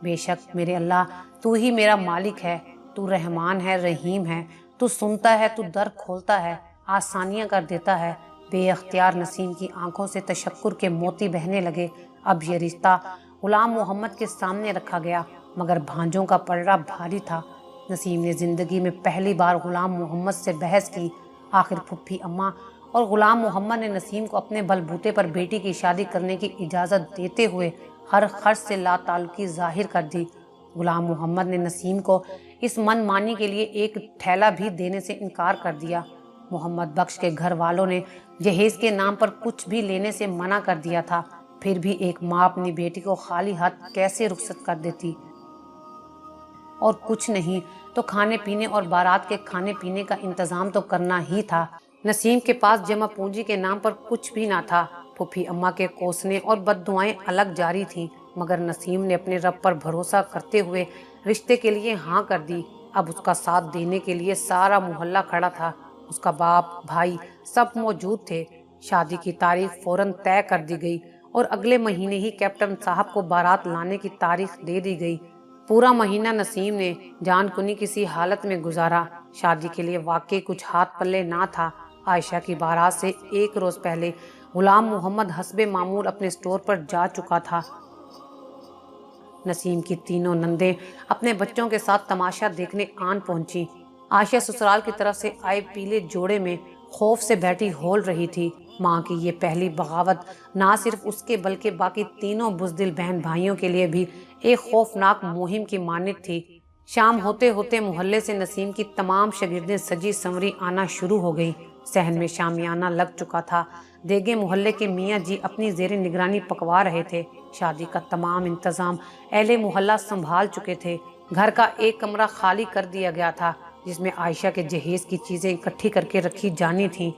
بے شک میرے اللہ تو ہی میرا مالک ہے، تو رحمان ہے، رحیم ہے، تو سنتا ہے، تو در کھولتا ہے، آسانیاں کر دیتا ہے۔ بے اختیار نسیم کی آنکھوں سے تشکر کے موتی بہنے لگے۔ اب یہ رشتہ غلام محمد کے سامنے رکھا گیا، مگر بھانجوں کا پلڑا بھاری تھا۔ نسیم نے زندگی میں پہلی بار غلام محمد سے بحث کی۔ آخر پھپھی اماں اور غلام محمد نے نسیم کو اپنے بل بوتے پر بیٹی کی شادی کرنے کی اجازت دیتے ہوئے ہر خرچ سے لا تعلقی ظاہر کر دی۔ غلام محمد نے نسیم کو اس من مانی کے لیے ایک تھیلا بھی دینے سے انکار کر دیا۔ محمد بخش کے گھر والوں نے جہیز کے نام پر کچھ بھی لینے سے منع کر دیا تھا، پھر بھی ایک ماں اپنی بیٹی کو خالی ہاتھ کیسے رخصت کر دیتی؟ اور کچھ نہیں تو کھانے پینے اور بارات کے کھانے پینے کا انتظام تو کرنا ہی تھا۔ نسیم کے پاس جمع پونجی کے نام پر کچھ بھی نہ تھا۔ پھپھی اماں کے کوسنے اور بد دعائیں الگ جاری تھیں، مگر نسیم نے اپنے رب پر بھروسہ کرتے ہوئے رشتے کے لیے ہاں کر دی۔ اب اس کا ساتھ دینے کے لیے سارا محلہ کھڑا تھا، اس کا باپ بھائی سب موجود تھے۔ شادی کی تاریخ فوراً طے کر دی گئی اور اگلے مہینے ہی کیپٹن صاحب کو بارات لانے کی تاریخ دے دی گئی۔ پورا مہینہ نسیم نے جان کنی کسی حالت میں گزارا۔ شادی کے لیے واقعی کچھ ہاتھ پلے نہ تھا۔ عائشہ کی بارات سے ایک روز پہلے غلام محمد حسب معمول اپنے اسٹور پر جا چکا تھا۔ نسیم کی تینوں نندیں اپنے بچوں کے ساتھ تماشا دیکھنے آن پہنچی۔ عائشہ سسرال کی طرف سے آئے پیلے جوڑے میں خوف سے بیٹھی ہول رہی تھی۔ ماں کی یہ پہلی بغاوت نہ صرف اس کے بلکہ باقی تینوں بزدل بہن بھائیوں کے لیے بھی ایک خوفناک مہم کی مانند تھی۔ شام ہوتے ہوتے محلے سے نسیم کی تمام شاگردیں سجی سنوری آنا شروع ہو گئی۔ صحن میں شامیانہ لگ چکا تھا۔ دیگے محلے کے میاں جی اپنی زیر نگرانی پکوا رہے تھے۔ شادی کا تمام انتظام اہل محلہ سنبھال چکے تھے۔ گھر کا ایک کمرہ خالی کر دیا گیا تھا جس میں عائشہ کے جہیز کی چیزیں اکٹھی کر کے رکھی جانی تھیں۔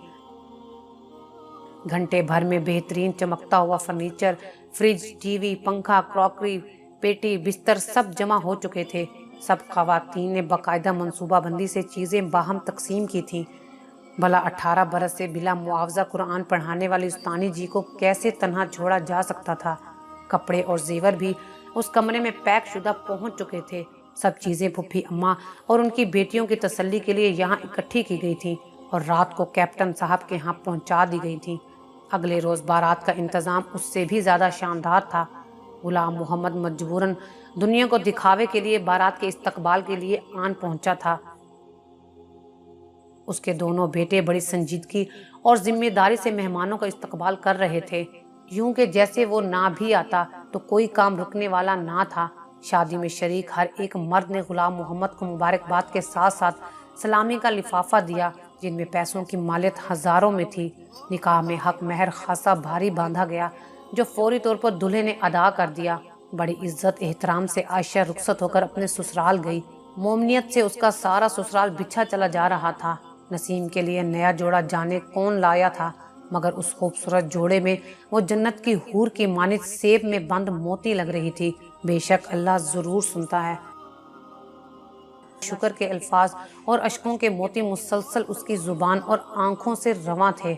گھنٹے بھر میں بہترین چمکتا ہوا فرنیچر، فریج، ٹی وی، پنکھا، کراکری، پیٹی، بستر سب جمع ہو چکے تھے۔ سب خواتین نے باقاعدہ منصوبہ بندی سے چیزیں باہم تقسیم کی تھیں۔ بھلا 18 برس سے بلا معاوضہ قرآن پڑھانے والی استانی جی کو کیسے تنہا چھوڑا جا سکتا تھا؟ کپڑے اور زیور بھی اس کمرے میں پیک شدہ پہنچ چکے تھے۔ سب چیزیں پھپھی اماں اور ان کی بیٹیوں کی تسلی کے لیے یہاں اکٹھی کی گئی تھیں اور رات کو کیپٹن صاحب کے ہاں پہنچا دی گئی تھیں۔ اگلے روز بارات کا انتظام اس سے بھی زیادہ شاندار تھا۔ غلام محمد مجبوراً دنیا کو دکھاوے کے لیے بارات کے استقبال کے لیے آن پہنچا تھا۔ اس کے دونوں بیٹے بڑی سنجیدگی اور ذمہ داری سے مہمانوں کا استقبال کر رہے تھے، یوں کہ جیسے وہ نہ بھی آتا تو کوئی کام رکنے والا نہ تھا۔ شادی میں شریک ہر ایک مرد نے غلام محمد کو مبارکباد کے ساتھ ساتھ سلامی کا لفافہ دیا، جن میں پیسوں کی مالیت ہزاروں میں تھی۔ نکاح میں حق مہر خاصا بھاری باندھا گیا، جو فوری طور پر دلہے نے ادا کر دیا۔ بڑی عزت احترام سے عائشہ رخصت ہو کر اپنے سسرال گئی۔ مومنیت سے اس کا سارا سسرال بچھا چلا جا رہا تھا۔ نسیم کے لیے نیا جوڑا جانے کون لایا تھا، مگر اس خوبصورت جوڑے میں وہ جنت کی حور کی مانند سیب میں بند موتی لگ رہی تھی۔ بے شک اللہ ضرور سنتا ہے۔ شکر کے الفاظ اور اشکوں کے موتی مسلسل اس کی زبان اور آنکھوں سے رواں تھے۔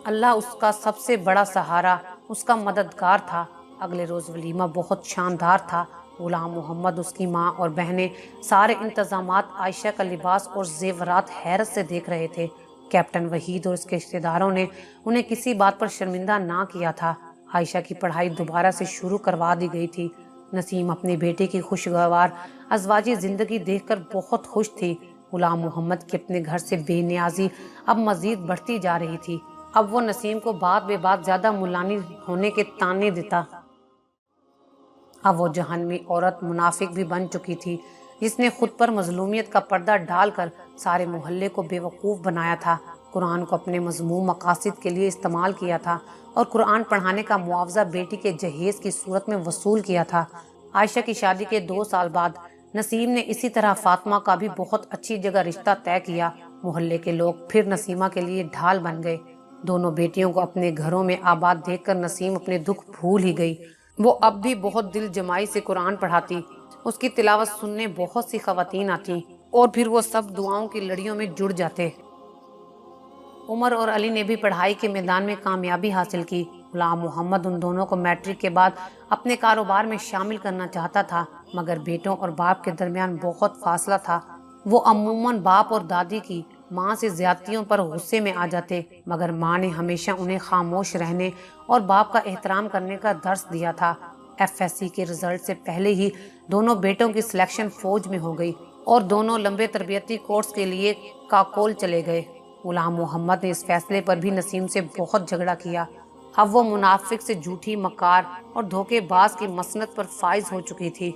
اللہ اس کا سب سے بڑا سہارا، اس کا مددگار تھا۔ اگلے روز ولیمہ بہت شاندار تھا۔ غلام محمد، اس کی ماں اور بہنیں سارے انتظامات، عائشہ کا لباس اور زیورات حیرت سے دیکھ رہے تھے۔ کیپٹن وحید اور اس کے رشتہ داروں نے انہیں کسی بات پر شرمندہ نہ کیا تھا۔ عائشہ کی پڑھائی دوبارہ سے شروع کروا دی گئی تھی۔ نسیم اپنی بیٹی کی خوشگوار ازواجی زندگی دیکھ کر بہت خوش تھی۔ غلام محمد کی اپنے گھر سے بے نیازی اب مزید بڑھتی جا رہی تھی۔ اب وہ نسیم کو بات بے بات زیادہ ملانی ہونے کے طعنے دیتا۔ اب وہ جہنمی عورت منافق بھی بن چکی تھی، جس نے خود پر مظلومیت کا پردہ ڈال کر سارے محلے کو بے وقوف بنایا تھا، قرآن کو اپنے مذموم مقاصد کے لیے استعمال کیا تھا اور قرآن پڑھانے کا معاوضہ بیٹی کے جہیز کی صورت میں وصول کیا تھا۔ عائشہ کی شادی کے 2 سال بعد نسیم نے اسی طرح فاطمہ کا بھی بہت اچھی جگہ رشتہ طے کیا۔ محلے کے لوگ پھر نسیمہ کے لیے ڈھال بن گئے۔ دونوں بیٹیوں کو اپنے گھروں میں آباد دیکھ کر نسیم اپنے دکھ بھول ہی گئی۔ وہ اب بھی بہت دل جمائی سے قرآن پڑھاتی، اس کی تلاوت سننے بہت سی خواتین آتی اور پھر وہ سب دعاؤں کی لڑیوں میں جڑ جاتے۔ عمر اور علی نے بھی پڑھائی کے میدان میں کامیابی حاصل کی۔ غلام محمد ان دونوں کو میٹرک کے بعد اپنے کاروبار میں شامل کرنا چاہتا تھا، مگر بیٹوں اور باپ کے درمیان بہت فاصلہ تھا۔ وہ عموماً باپ اور دادی کی ماں سے زیادتیوں پر غصے میں آ جاتے، مگر ماں نے ہمیشہ انہیں خاموش رہنے اور باپ کا احترام کرنے کا درس دیا تھا۔ ایف ایس سی کے رزلٹ سے پہلے ہی دونوں بیٹوں کی سلیکشن فوج میں ہو گئی اور دونوں لمبے تربیتی کورس کے لیے کاکول چلے گئے۔ غلام محمد نے اس فیصلے پر بھی نسیم سے بہت جھگڑا کیا۔ اب وہ منافق سے جھوٹی، مکار اور دھوکے باز کی مسنت پر فائز ہو چکی تھی،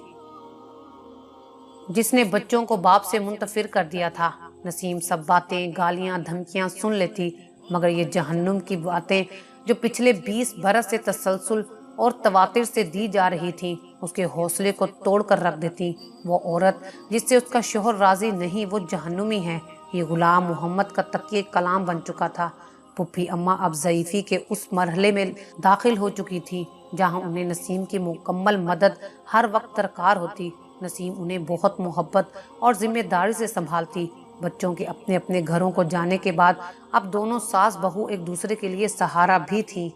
جس نے بچوں کو باپ سے منتفر کر دیا تھا۔ نسیم سب باتیں، گالیاں، دھمکیاں سن لیتی، مگر یہ جہنم کی باتیں جو پچھلے 20 برس سے تسلسل اور تواتر سے دی جا رہی تھیں، اس کے حوصلے کو توڑ کر رکھ دیتی۔ وہ عورت جس سے اس کا شوہر راضی نہیں، وہ جہنمی ہے۔ یہ غلام محمد کا تکیہ کلام بن چکا تھا۔ پھپھی اماں اب ضعیفی کے اس مرحلے میں داخل ہو چکی تھی جہاں انہیں نسیم کی مکمل مدد ہر وقت درکار ہوتی۔ نسیم انہیں بہت محبت اور ذمہ داری سے سنبھالتی۔ بچوں کے اپنے اپنے گھروں کو جانے کے بعد اب دونوں ساس بہو ایک دوسرے کے لیے سہارا بھی تھیں،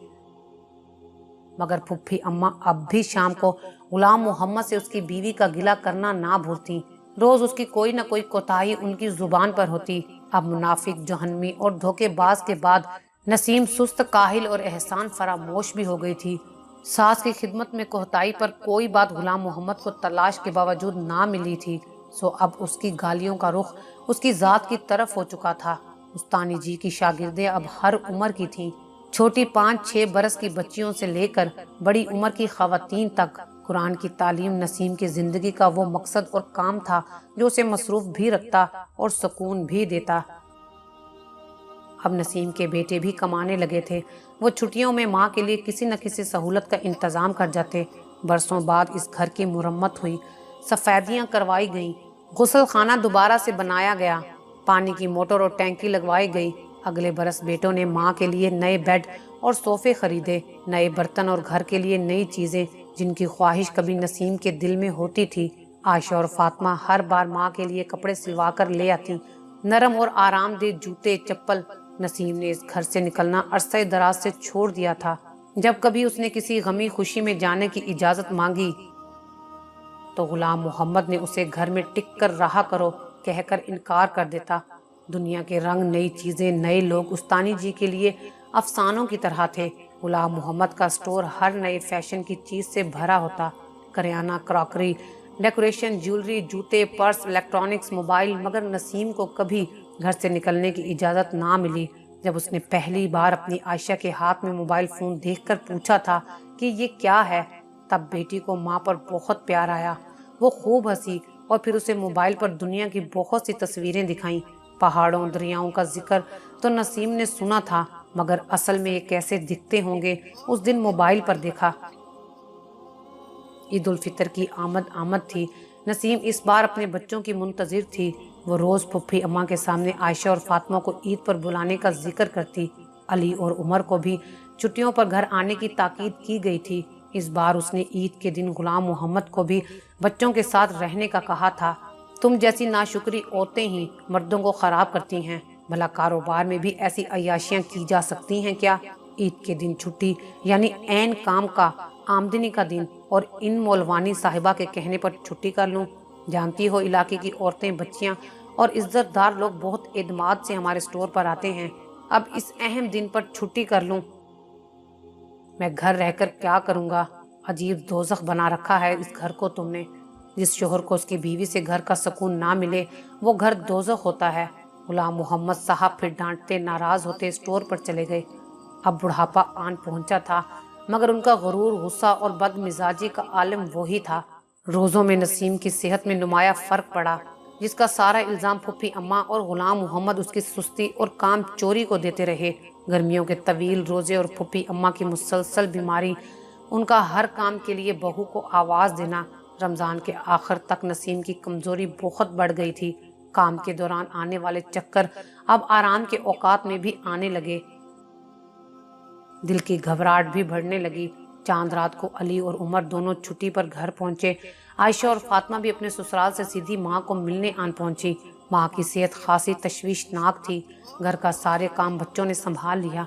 مگر پھپھی اماں اب بھی شام کو غلام محمد سے اس کی بیوی کا گلہ کرنا نہ بھولتی۔ روز اس کی کوئی نہ کوئی کوتاہی ان کی زبان پر ہوتی۔ اب منافق، جہنمی اور دھوکے باز کے بعد نسیم سست، کاہل اور احسان فراموش بھی ہو گئی تھی۔ ساس کی خدمت میں کوتاہی پر کوئی بات غلام محمد کو تلاش کے باوجود نہ ملی تھی، سو اب اس کی گالیوں کا رخ اس کی ذات کی طرف ہو چکا تھا۔ مستانی جی کی شاگردیں اب ہر عمر کی تھیں، چھوٹی 5-6 برس کی بچیوں سے لے کر بڑی عمر کی خواتین تک۔ قرآن کی تعلیم نسیم کی زندگی کا وہ مقصد اور کام تھا جو اسے مصروف بھی رکھتا اور سکون بھی دیتا۔ اب نسیم کے بیٹے بھی کمانے لگے تھے۔ وہ چھٹیوں میں ماں کے لیے کسی نہ کسی سہولت کا انتظام کر جاتے۔ برسوں بعد اس گھر کی مرمت ہوئی، سفیدیاں کروائی گئیں، غسل خانہ دوبارہ سے بنایا گیا، پانی کی موٹر اور ٹینکی لگوائی گئی۔ اگلے برس بیٹوں نے ماں کے لیے نئے بیڈ اور صوفے خریدے، نئے برتن اور گھر کے لیے نئی چیزیں جن کی خواہش کبھی نسیم کے دل میں ہوتی تھی۔ عائشہ اور فاطمہ ہر بار ماں کے لیے کپڑے سلوا کر لے آتی، نرم اور آرام دہ جوتے، چپل۔ نسیم نے اس گھر سے نکلنا عرصہ دراز سے چھوڑ دیا تھا۔ جب کبھی اس نے کسی غمی خوشی میں جانے کی اجازت مانگی تو غلام محمد نے اسے گھر میں ٹک کر رہا کرو کہہ کر انکار کر دیتا۔ دنیا کے رنگ، نئی چیزیں، نئے لوگ استانی جی کے لیے افسانوں کی طرح تھے۔ غلام محمد کا سٹور ہر نئے فیشن کی چیز سے بھرا ہوتا، کریانہ، کراکری، ڈیکوریشن، جیولری، جوتے، پرس، الیکٹرانکس، موبائل۔ مگر نسیم کو کبھی گھر سے نکلنے کی اجازت نہ ملی۔ جب اس نے پہلی بار اپنی عائشہ کے ہاتھ میں موبائل فون دیکھ کر پوچھا تھا کہ یہ کیا ہے، تب بیٹی کو ماں پر بہت پیار آیا۔ وہ خوب ہنسی اور پھر اسے موبائل پر دنیا کی بہت سی تصویریں دکھائیں۔ پہاڑوں، دریاؤں کا ذکر تو نسیم نے سنا تھا، مگر اصل میں یہ کیسے دکھتے ہوں گے اس دن موبائل پر دیکھا۔ عید الفطر کی آمد تھی۔ نسیم اس بار اپنے بچوں کی منتظر تھی۔ وہ روز پھپھی اماں کے سامنے عائشہ اور فاطمہ کو عید پر بلانے کا ذکر کرتی۔ علی اور عمر کو بھی چھٹیوں پر گھر آنے کی تاکید کی گئی تھی۔ اس بار اس نے عید کے دن غلام محمد کو بھی بچوں کے ساتھ رہنے کا کہا تھا۔ تم جیسی ناشکری عورتیں ہی مردوں کو خراب کرتی ہیں، بھلا کاروبار میں بھی ایسی عیاشیاں کی جا سکتی ہیں کیا؟ عید کے دن چھٹی یعنی عین کام کا، آمدنی کا دن، اور ان مولوانی صاحبہ کے کہنے پر چھٹی کر لوں؟ جانتی ہو علاقے کی عورتیں، بچیاں اور عزت دار لوگ بہت اعتماد سے ہمارے سٹور پر آتے ہیں۔ اب اس اہم دن پر چھٹی کر لوں؟ میں گھر رہ کر کیا کروں گا؟ عجیب دوزخ بنا رکھا ہے اس گھر کو تم نے۔ جس شوہر کو اس کی بیوی سے گھر کا سکون نہ ملے وہ گھر دوزخ ہوتا ہے۔ غلام محمد صاحب پھر ڈانٹتے، ناراض ہوتے سٹور پر چلے گئے۔ اب بڑھاپا آن پہنچا تھا، مگر ان کا غرور، غصہ اور بد مزاجی کا عالم وہی تھا۔ روزوں میں نسیم کی صحت میں نمایاں فرق پڑا، جس کا سارا الزام پھپھی اماں اور غلام محمد اس کی سستی اور کام چوری کو دیتے رہے۔ گرمیوں کے طویل روزے اور پھپھی اماں کی مسلسل بیماری، ان کا ہر کام کے لیے بہو کو آواز دینا۔ رمضان کے آخر تک نسیم کی کمزوری بہت بڑھ گئی تھی۔ کام کے دوران آنے والے چکر اب آرام کے اوقات میں بھی آنے لگے۔ دل کی گھبراہٹ بھی بڑھنے لگی۔ چاند رات کو علی اور عمر دونوں چھٹی پر گھر پہنچے۔ عائشہ اور فاطمہ بھی اپنے سسرال سے سیدھی ماں کو ملنے آن پہنچی۔ ماں کی صحت خاصی تشویشناک تھی۔ گھر کا سارے کام بچوں نے سنبھال لیا۔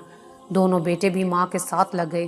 دونوں بیٹے بھی ماں کے ساتھ لگ گئے۔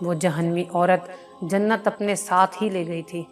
وہ جہنمی عورت جنت اپنے ساتھ ہی لے گئی تھی۔